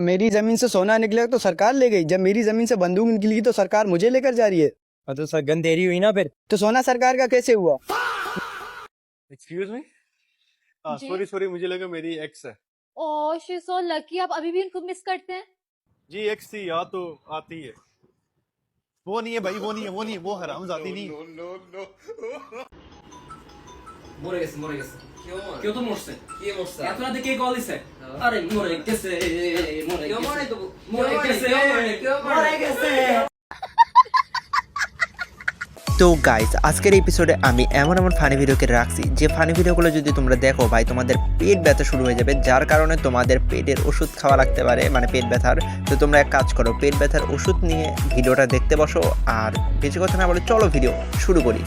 मेरी जमीन से सोना निकलेगा तो सरकार ले गई, जब मेरी जमीन से बंदूक निकली तो सरकार मुझे लेकर जा रही है। तो सर गन तेरी हुई ना फिर। तो सोना सरकार का कैसे हुआ? एक्सक्यूज मी, सॉरी सॉरी, मुझे लगा मेरी एक्स है। ओह शी इज सो लकी, आप अभी भी इनको मिस करते हैं। जी एक्स थी, या तो आती है। वो नहीं है भाई, वो नहीं है, वो नहीं है, वो हरामजादी नहीं। মরে গেছে কেউ তো মরছে এত রাতে কে কল দিছে আরে মরে গেছে মরে গেছে তো গাইস আজকের এপিসোডে আমি এমন এমন ফানি ভিডিওকে রাখছি যে ফানি ভিডিওগুলো যদি তোমরা দেখো ভাই তোমাদের পেট ব্যথা শুরু হয়ে যাবে, যার কারণে তোমাদের পেটের ওষুধ খাওয়া লাগতে পারে, মানে পেট ব্যথার। তো তোমরা এক কাজ করো, পেট ব্যথার ওষুধ নিয়ে ভিডিওটা দেখতে বসো। আর বেশি কথা না বলে চলো ভিডিও শুরু করি।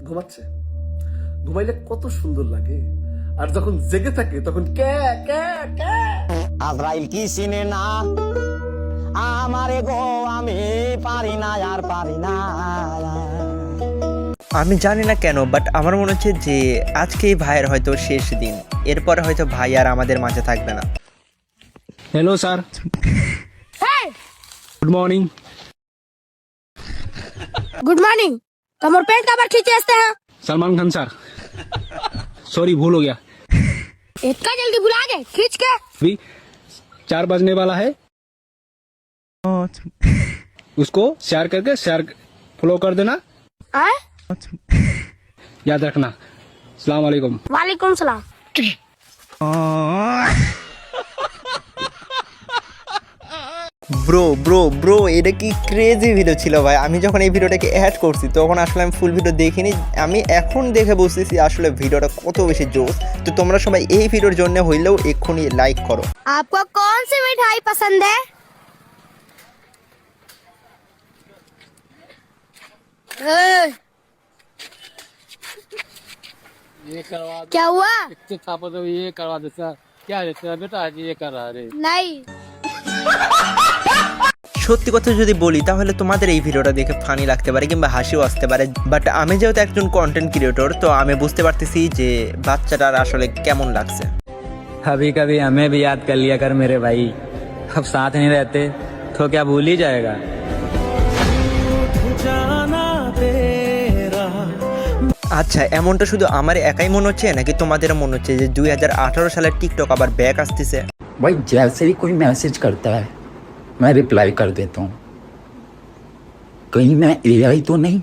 ঘুমাচ্ছে, ঘুমাইলে কত সুন্দর লাগে, আর যখন জেগে থাকে তখন ক্যা ক্যা ক্যা। আজরাইল কি চিনে না আমারে গো, আমি পারি না আর পারি না। আমি জানি না কেন, বাট আমার মনে হচ্ছে যে আজকেই ভাইয়ের হয়তো শেষ দিন, এরপরে হয়তো ভাই আর আমাদের মাঝে থাকবে না। Hello sir, good morning. Good morning. कमर पेंट कबर खींचे हैं सलमान खान सर, सॉरी भूल हो गया। इतना जल्दी भुला गए खींच के? अभी 4 बजने वाला है, उसको शेयर करके शेयर फॉलो कर देना, याद रखना। अस्सलाम वालेकुम। वालेकुम सलाम। ব্রো ব্রো ব্রো এটা কি ক্রেজি ভিডিও ছিল ভাই। আমি যখন এই ভিডিওটাকে অ্যাড করছি তখন আসলে আমি ফুল ভিডিও দেখিনি, আমি এখন দেখে বুঝতেছি আসলে ভিডিওটা কত বেশি জোস। তো তোমরা সবাই এই ভিডিওর জন্য হইলেও এক্ষুনি লাইক করো। आपको कौन सी मिठाई पसंद है? ये करवा क्या हुआ? तो ये करवा दे सर, क्या देते बेटा ये कर रहा रे नहीं। সত্যি কথা যদি বলি তাহলে তোমাদের এই ভিডিওটা দেখে ফানি লাগতে পারে কিংবা হাসিও আসতে পারে, বাট আমি যেহেতু একজন কন্টেন্ট ক্রিয়েটর তো আমি বুঝতে পারতেছি যে বাচ্চাটার আসলে কেমন লাগছে। कभी कभी हमें भी याद कर लिया कर मेरे भाई, अब साथ नहीं रहते तो क्या भूल ही जाएगा। আচ্ছা এমনটা শুধু আমার একাই মনে হচ্ছে নাকি তোমাদেরও মনে হচ্ছে যে 2018 সালের টিকটক আবার ব্যাক আসতেছে? भाई जैसे ही कोई मैसेज करता है मैं रिप्लाई कर देता हूँ, कहीं मैं एआई तो नहीं।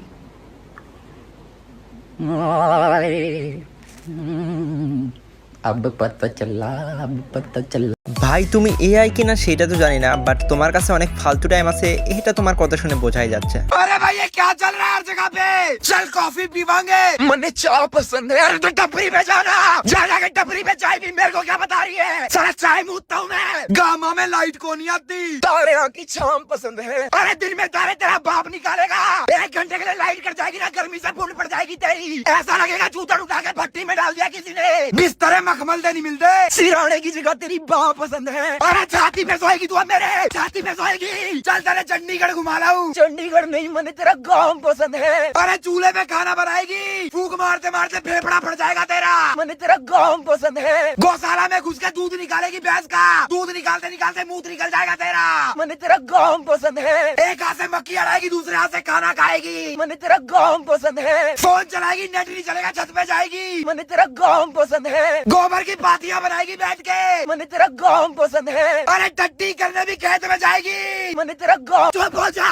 अब पता चला, अब पता चला। ভাই তুমি এআই কিনা সেটা তো জানি না, বাট তোমার কাছে অনেক ফালতু টাইম আছে, এটা তোমার কথা শুনে বোঝাই যাচ্ছে। अरे भाई ये क्या चल रहा है हर जगह पे? चल कॉफी पीवांगे। मन्ने चाय पसंद है यार, तो टपरी पे जाना, जा जाके टपरी पे चाय पी। मेरे को क्या बता रही है, सारा चाय मूतता हूँ मैं। गामा में लाइट को नहीं आती, तारे की शाम पसंद है। अरे दिन में तारे तेरा बाप निकालेगा, 1 घंटे के लिए लाइट कट जाएगी ना, गर्मी से फूल पड़ जाएगी तेरी। ऐसा लगेगा जूता उठा के भट्टी में डाल दिया किसी ने। बिस्तर मखमल दे नहीं मिलते, सिराने की जगह तेरी बाप पसंद है। अरे छाती पे सोएगी तू, अब मेरे छाती पे सोएगी। चल तेरे चंडीगढ़ घुमा लाऊं। चंडीगढ़ नहीं, मैंने तेरा गाँव पसंद है। अरे चूल्हे पे खाना बनाएगी, फूक मारते मारते फेफड़ा फट जाएगा तेरा। मैंने तेरा गाँव पसंद है। गौशाला में घुस के दूध निकालेगी भैंस का, दूध निकालते निकालते मुंह निकल जाएगा तेरा। मैंने तेरा गाँव पसंद है। एक हाथ से मक्खी हटाएगी, दूसरे हाथ से खाना खाएगी। मैंने तेरा गाँव पसंद है। फोन चलाएगी, नेट नहीं चलेगा, छत पे जाएगी। मैंने तेरा गाँव पसंद है। गोबर की पातियां बनाएगी बैठ के। मैंने तेरा गाँव पसंद है। अरे टट्टी करने भी खेत में जाएगी। मैंने तेरा गाँव। चुप हो जा।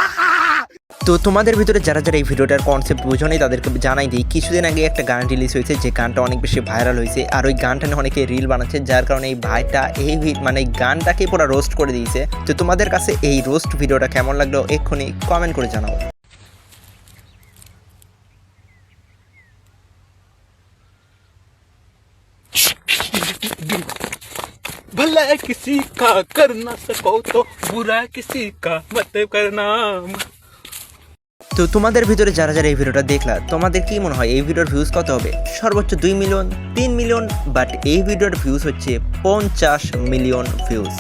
তো তোমাদের ভিতরে যারা যারা এই ভিডিওটার কনসেপ্ট বুঝোনি তাদেরকে জানাই দিই, কিছুদিন আগে একটা গান রিলিজ হয়েছে যে গানটা অনেক বেশি ভাইরাল হয়েছে, আর ওই গানটা নিয়ে অনেকে রিল বানাচ্ছে, যার কারণে এই ভাইটা এই মানে গানটাকে পুরো রোস্ট করে দিয়েছে। তো তোমাদের কাছে এই রোস্ট ভিডিওটা কেমন লাগলো এক্ষুনি কমেন্ট করে জানাও। भला किसी का कर ना सको तो बुरा किसी का मत करना। তো তোমাদের ভিতরে যারা যারা এই ভিডিওটা দেখলা তোমাদের কি মনে হয় এই ভিডিওর ভিউজ কত হবে? সর্বোচ্চ 2 মিলিয়ন, 3 মিলিয়ন, বাট এই ভিডিওর ভিউজ হচ্ছে 50 million views.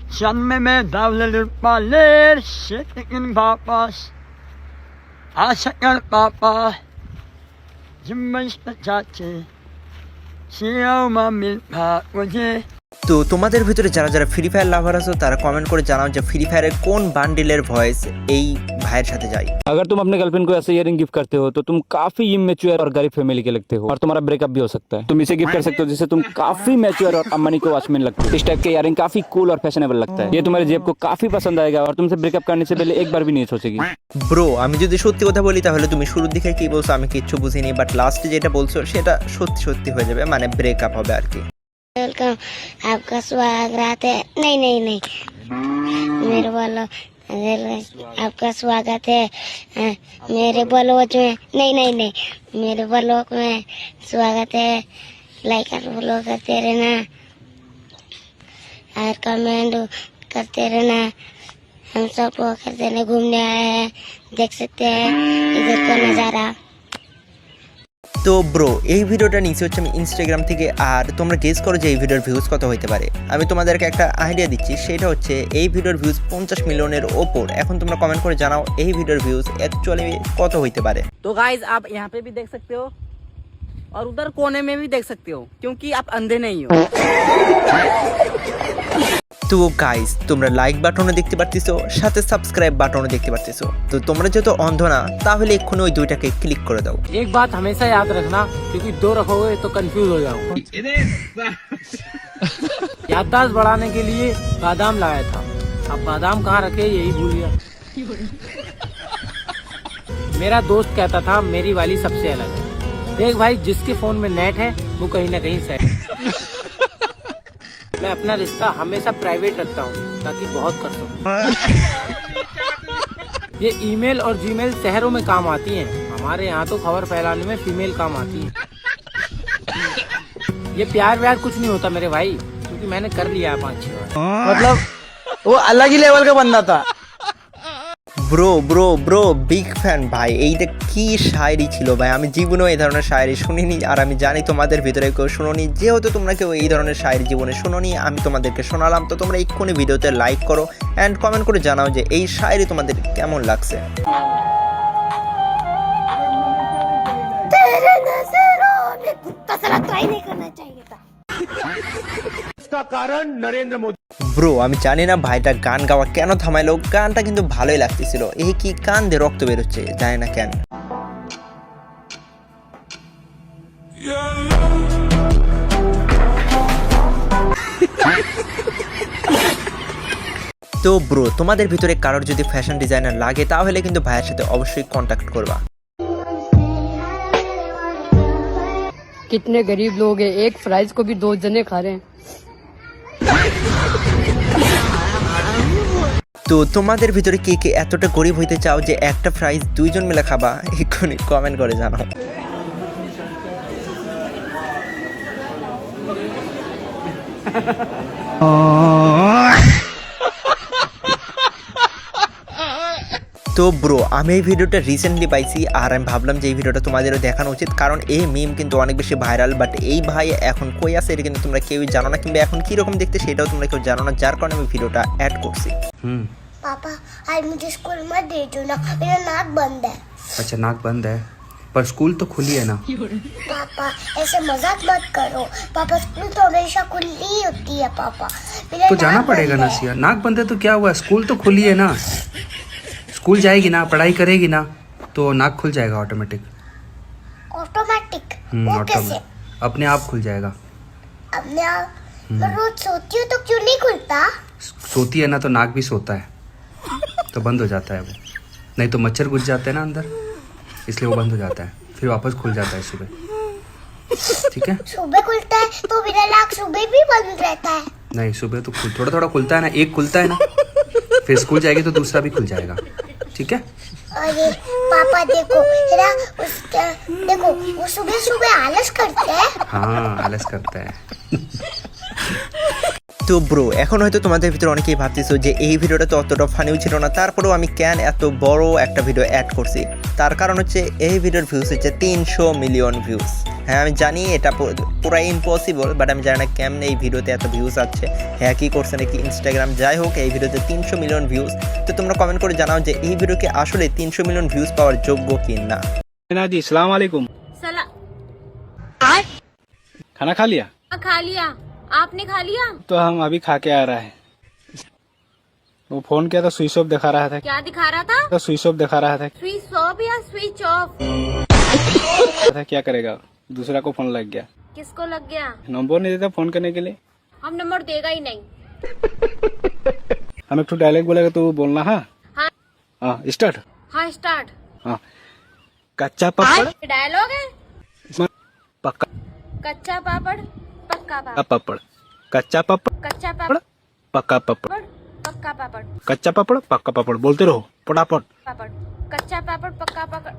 Sen med davler baller, şekin papas. Aşakan papa. Jimmesh chache. Siao mamil pakoje. তো তোমাদের ভিতরে যারা যারা ফ্রি ফায়ার লাভার আছো তারা কমেন্ট করে জানাও যে ফ্রি ফায়ারের কোন বান্ডিলের ভয়েস এই ভাইয়ের সাথে যায়। अगर तुम अपने गर्लफ्रेंड को ऐसे इयरिंग गिफ्ट करते हो तो तुम काफी इमेच्योर और गरीब फैमिली के लगते हो और तुम्हारा ब्रेकअप भी हो सकता है। तुम इसे गिफ्ट कर सकते हो जिससे तुम काफी मैच्योर और अम्बानी को वॉचमैन लगते हो। इस टाइप के इयरिंग काफी कूल और फैशनेबल लगता है। ये तुम्हारे जेब को काफी पसंद आएगा और तुमसे ब्रेकअप करने से पहले एक बार भी नहीं सोचेगी। ব্রো আমি যদি সত্যি কথা বলি তাহলে তুমি শুরুর দিকে কি বলছো আমি কিচ্ছু বুঝিনি, বাট লাস্টে যেটা বলছো সেটা সত্যি সত্যি হয়ে যাবে, মানে ব্রেকআপ হবে আর কি। वेलकम, आपका स्वागत है। नहीं नहीं नहीं, मेरे बोलो आपका स्वागत है मेरे ब्लॉग में। नहीं नहीं नहीं, मेरे ब्लॉग में स्वागत है। लाइक और फॉलो करते रहना और कमेंट करते रहना। हम सब वो करते रहना, घूमने आए हैं, देख सकते हैं इधर का नज़ारा। তো ব্রো এই ভিডিওটা নিচে হচ্ছে আমি ইনস্টাগ্রাম থেকে, আর তোমরা গেস করো যে এই ভিডিওর ভিউজ কত হতে পারে। আমি তোমাদেরকে একটা আইডিয়া দিচ্ছি, সেটা হচ্ছে এই ভিডিওর ভিউজ 50 মিলিয়নের ওপর। এখন তোমরা কমেন্ট করে জানাও এই ভিডিওর ভিউজ অ্যাকচুয়ালি কত হতে পারে। तो गाइज आप यहाँ पे भी देख सकते हो और उधर कोने में भी देख सकते हो क्योंकि आप अंधे नहीं हो। তো গাইস তোমরা লাইক বাটনও দেখতে পারতেছো, সাথে সাবস্ক্রাইব বাটনও দেখতে পারতেছো। তো তোমরা যেহেতু অন্ধ না তাহলে এক্ষুনি ওই দুইটাকে ক্লিক করে দাও। एक बात हमेशा याद रखना क्योंकि दो रखोगे तो कंफ्यूज हो जाओगे। याददाश्त बढ़ाने के लिए बादाम लाया था, अब बादाम कहाँ रखे यही भूल गया। मेरा दोस्त कहता था मेरी वाली सबसे अलग है। देख भाई, जिसके फोन में नेट है वो कहीं ना कहीं सेट। मैं अपना रिश्ता हमेशा प्राइवेट रखता हूँ ताकि बहुत कर सकूं। ये ईमेल और जीमेल शहरों में काम आती हैं, हमारे यहाँ तो खबर फैलाने में फीमेल काम आती है। ये प्यार व्यार कुछ नहीं होता मेरे भाई, क्योंकि मैंने कर लिया है 5-6 बार। मतलब वो अलग ही लेवल का बंदा था। Bro bro bro big fan ভাই, এইটা কি শায়রি ছিল ভাই, আমি জীবনেও এই ধরনের শায়রি শুনিনি, আর আমি জানি তোমাদের ভিতরে কেউ শুনোনি। যেহেতু তোমরা কেউ এই ধরনের শায়রি জীবনে শুনোনি, আমি তোমাদেরকে শোনালাম। তো তোমরা এক্ষুনি ভিডিওতে লাইক করো অ্যান্ড কমেন্ট করে জানাও যে এই শায়রি তোমাদের কেমন লাগছে। तेरे नजरों में कुत्ता साला ट्राई नहीं करना चाहिए था। ব্রো আমি জানি না ভাইটা গান গাওয়া কেন থামাইলো, গানটা কিন্তু ভালোই লাগতেছিল। এই কি কান দিয়ে রক্ত বেরোচ্ছে, জানি না কেন। তো ব্রো তোমাদের ভিতরে কারোর যদি ফ্যাশন ডিজাইনার লাগে তাহলে কিন্তু ভাইয়ের সাথে অবশ্যই কন্ট্যাক্ট করবা। कितने गरीब लोग हैं, एक फ्राइज को भी 2 जने खा रहे हैं। তো তোমাদের ভিতরে কে কে এতটা গরিব হইতে চাও যে একটা ফ্রাইজ 2 জন মিলে খাবা, এক্ষুনি কমেন্ট করে জানাও। তো ব্রো আমি এই ভিডিওটা রিসেন্টলি পাইছি, আর আমি ভাবলাম যে এই ভিডিওটা তোমাদেরও দেখানো উচিত, কারণ এই মিম কিন্তু অনেক বেশি ভাইরাল। বাট এই ভাই এখন কই আছে এটা কিন্তু তোমরা কেউই জানো না, কিংবা এখন কীরকম দেখতে সেটাও তোমরা কেউ জানো না, যার কারণে আমি ভিডিওটা অ্যাড করছি। पापा आज मुझे स्कूल में दे दो ना, मेरा नाक बंद है। अच्छा नाक बंद है पर स्कूल तो खुली है ना। पापा ऐसे मजाक मत करो, पापा स्कूल तो हमेशा खुली ही होती है। पापा मेरा तो जाना नाक पड़ेगा बंद ना है। सिया, नाक बंद है तो क्या हुआ, स्कूल तो खुली है ना। स्कूल जाएगी ना, पढ़ाई करेगी ना, तो नाक खुल जाएगा ऑटोमेटिक। ऑटोमेटिक वो कैसे? अपने आप खुल जाएगा। अपने आप मैं रोज सोती हूँ तो क्यों नहीं खुलता? सोती है ना तो नाक भी सोता है, तो बंद हो जाता है वो। नहीं तो मच्छर घुस जाते हैं ना अंदर, इसलिए वो बंद हो जाता है, फिर वापस खुल जाता है सुबह। ठीक है, सुबह खुलता है तो मेरा नाक सुबह भी बंद रहता है। नहीं सुबह तो थोड़ा थोड़ा खुलता है ना, एक खुलता है ना, फिर स्कूल जाएगी तो दूसरा भी खुल जाएगा। ठीक है। अरे पापा देखो ना, उसका देखो वो सुबह सुबह आलस करते हैं। हाँ आलस करता है। তো ব্রো, এখন হয়তো তোমাদের ভিতরে অনেকেই ভাবতেছো যে এই ভিডিওটা তো অতটা ফানিও ছিল না, তারপরেও আমি কেন এত বড় একটা ভিডিও অ্যাড করছি। তার কারণ হচ্ছে এই ভিডিওর ভিউজ হচ্ছে 300 মিলিয়ন ভিউজ। হ্যাঁ আমি জানি এটা পুরাই ইম্পসিবল, বাট আমি জানি না কেমন এই ভিডিওতে এত ভিউজ আছে, হ্যাঁ কি করছে নাকি ইনস্টাগ্রাম, যাই হোক এই ভিডিওতে 300 মিলিয়ন ভিউজ। তো তোমরা কমেন্ট করে জানাও যে এই ভিডিওকে আসলে 300 মিলিয়ন ভিউজ পাওয়ার যোগ্য কি না। ना जी सलाम वालेकुम। खाना खा लिया? खा लिया, आपने खा लिया? तो हम अभी खा के आ रहा है। वो फोन किया तो स्विच ऑफ दिखा रहा था। क्या दिखा रहा था? तो स्विच ऑफ दिखा रहा था। स्विच ऑफ या स्विच ऑफ? क्या करेगा, दूसरा को फोन लग गया। किसको लग गया? नंबर नहीं देता फोन करने के लिए। हम नंबर देगा ही नहीं। हम एक डायलॉग बोलेगा तो बोलना। हाँ हाँ स्टार्ट। हाँ स्टार्ट। हाँ कच्चा पापड़ डायलॉग है। पक्का कच्चा पापड़ पक्का पापड़। पापड़, कच्चा पापड़ कच्चा पापड़ पक्का पापड़, पक्का पापड़। कच्चा पापड़ पक्का पापड़ बोलते रहो फटाफट। पापड़, कच्चा पापड़ पक्का पापड़।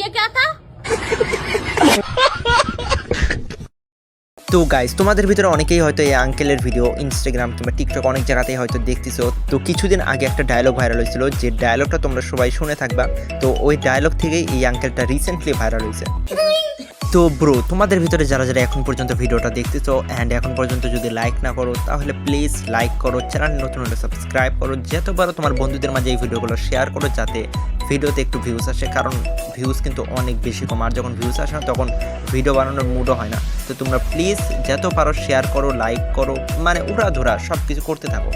ये क्या था? তো গাইস, তোমাদের ভিতরে অনেকেই হয়তো এই আঙ্কেলের ভিডিও ইনস্টাগ্রাম কিংবা টিকটক অনেক জায়গাতেই হয়তো দেখতেছো। তো কিছুদিন আগে একটা ডায়লগ ভাইরাল হয়েছিল, যে ডায়লগটা তোমরা সবাই শুনে থাকবা। তো ওই ডায়লগ থেকেই এই আঙ্কেলটা রিসেন্টলি ভাইরাল হয়েছে। তো ব্রো, তোমাদের ভিতরে যারা যারা এখন পর্যন্ত ভিডিওটা দেখতেছো অ্যান্ড এখন পর্যন্ত যদি লাইক না করো, তাহলে প্লিজ লাইক করো, চ্যানেল নতুন হলে সাবস্ক্রাইব করো, যতবার তোমার বন্ধুদের মাঝে এই ভিডিওগুলো শেয়ার করো যাতে ভিডিওতে একটু ভিউজ আসে, কারণ ভিউজ কিন্তু অনেক বেশি কম, আর যখন ভিউজ আসে না তখন ভিডিও বানানোর মুডও হয় না। তো তোমরা প্লিজ যত পারো শেয়ার করো, লাইক করো, মানে উড়াধুরা সব কিছু করতে থাকো।